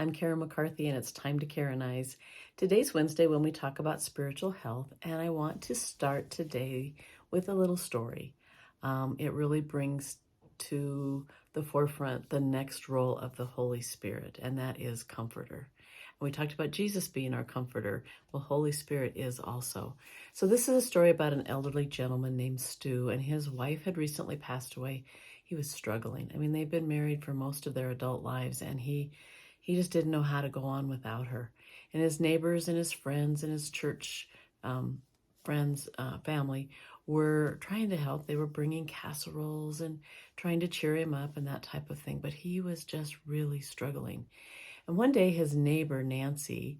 I'm Karen McCarthy, and it's time to Karen-ize. Today's Wednesday when we talk about spiritual health, and I want to start today with a little story. It really brings to the forefront the next role of the Holy Spirit, and that is comforter. And we talked about Jesus being our comforter. Well, Holy Spirit is also. So this is a story about an elderly gentleman named Stu, and his wife had recently passed away. He was struggling. I mean, they've been married for most of their adult lives, and he just didn't know how to go on without her. And his neighbors and his friends and his church friends, family were trying to help. They were bringing casseroles and trying to cheer him up and that type of thing. But he was just really struggling. And one day his neighbor, Nancy,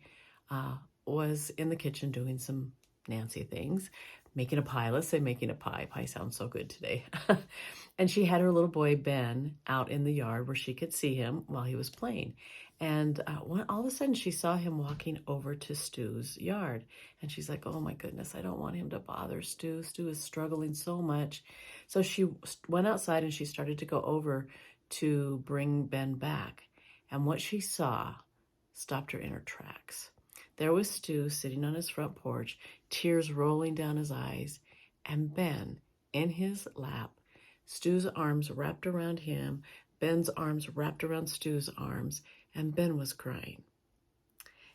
was in the kitchen doing some Nancy things, making a pie. Let's say making a pie. Pie sounds so good today. And she had her little boy, Ben, out in the yard where she could see him while he was playing. And all of a sudden, she saw him walking over to Stu's yard. And she's like, oh my goodness, I don't want him to bother Stu. Stu is struggling so much. So she went outside and she started to go over to bring Ben back. And what she saw stopped her in her tracks. There was Stu sitting on his front porch, tears rolling down his eyes, and Ben in his lap, Stu's arms wrapped around him, Ben's arms wrapped around Stu's arms, and Ben was crying.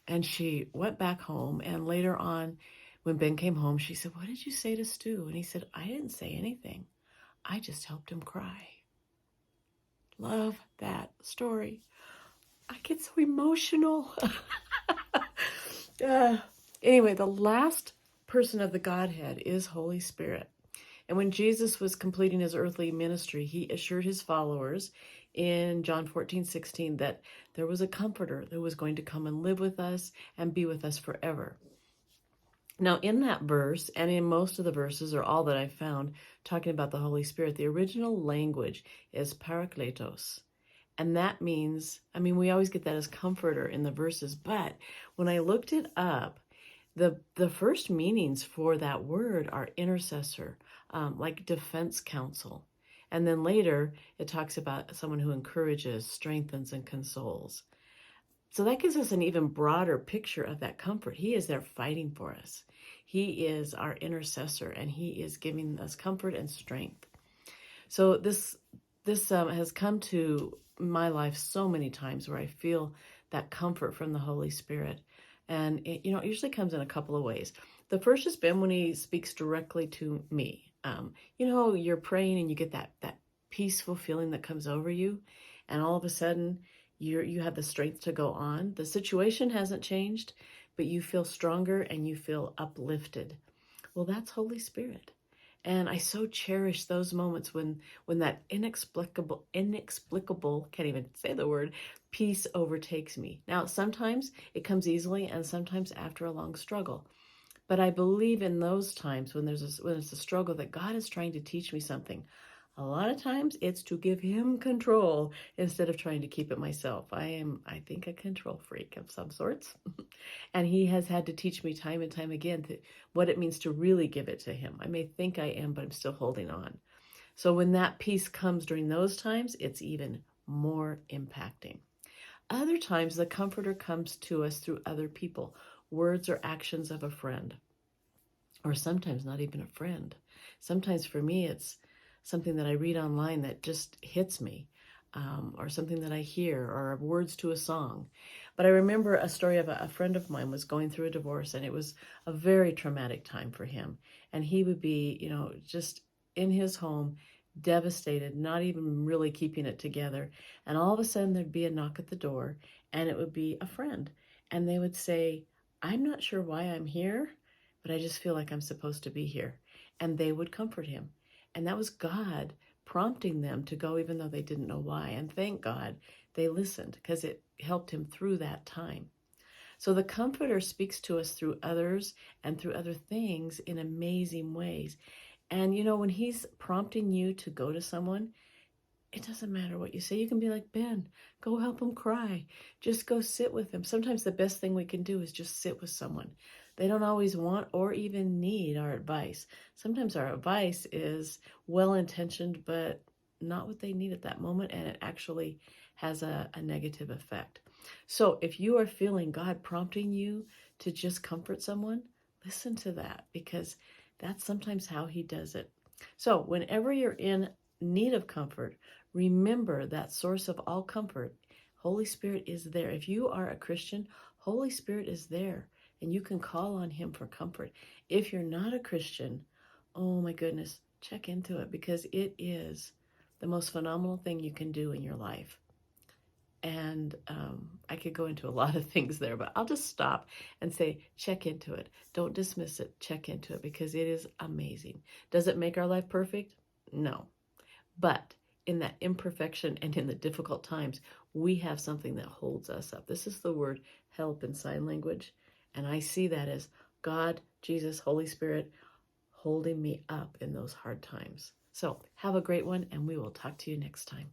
And she went back home, and later on, when Ben came home, she said, what did you say to Stu? And he said, I didn't say anything. I just helped him cry. Love that story. I get so emotional. Anyway, the last person of the Godhead is Holy Spirit. And when Jesus was completing his earthly ministry, he assured his followers in John 14:16 that there was a comforter that was going to come and live with us and be with us forever. Now, in that verse, and in most of the verses, or all that I've found, talking about the Holy Spirit, the original language is parakletos. And that means, I mean, we always get that as comforter in the verses, but when I looked it up, the first meanings for that word are intercessor, like defense counsel. And then later, it talks about someone who encourages, strengthens, and consoles. So that gives us an even broader picture of that comfort. He is there fighting for us. He is our intercessor, and he is giving us comfort and strength. So this has come to my life so many times where I feel that comfort from the Holy Spirit. And it usually comes in a couple of ways. The first has been when he speaks directly to me. You're praying and you get that peaceful feeling that comes over you. And all of a sudden, you have the strength to go on. The situation hasn't changed, but you feel stronger and you feel uplifted. Well, that's Holy Spirit. And I so cherish those moments when that inexplicable, can't even say the word, peace overtakes me. Now, sometimes it comes easily and sometimes after a long struggle. But I believe in those times when it's a struggle that God is trying to teach me something. A lot of times it's to give him control instead of trying to keep it myself. I think, a control freak of some sorts. And he has had to teach me time and time again what it means to really give it to him. I may think I am, but I'm still holding on. So when that peace comes during those times, it's even more impacting. Other times, the comforter comes to us through other people, words or actions of a friend, or sometimes not even a friend. Sometimes for me, it's something that I read online that just hits me, or something that I hear, or words to a song. But I remember a story of a friend of mine was going through a divorce, and it was a very traumatic time for him. And he would be, just in his home, devastated, not even really keeping it together. And all of a sudden there'd be a knock at the door, and it would be a friend. And they would say, I'm not sure why I'm here, but I just feel like I'm supposed to be here. And they would comfort him. And that was God prompting them to go, even though they didn't know why. And thank God they listened, because it helped him through that time. So the comforter speaks to us through others and through other things in amazing ways. And when he's prompting you to go to someone, it doesn't matter what you say. You can be like, Ben, go help him cry. Just go sit with him. Sometimes the best thing we can do is just sit with someone. They don't always want or even need our advice. Sometimes our advice is well-intentioned, but not what they need at that moment, and it actually has a negative effect. So if you are feeling God prompting you to just comfort someone, listen to that, because that's sometimes how he does it. So whenever you're in need of comfort, remember that source of all comfort. Holy Spirit is there. If you are a Christian, Holy Spirit is there, and you can call on him for comfort. If you're not a Christian, oh my goodness, check into it, because it is the most phenomenal thing you can do in your life. And I could go into a lot of things there, but I'll just stop and say, check into it. Don't dismiss it. Check into it, because it is amazing. Does it make our life perfect? No. But in that imperfection and in the difficult times, we have something that holds us up. This is the word help in sign language. And I see that as God, Jesus, Holy Spirit holding me up in those hard times. So have a great one, and we will talk to you next time.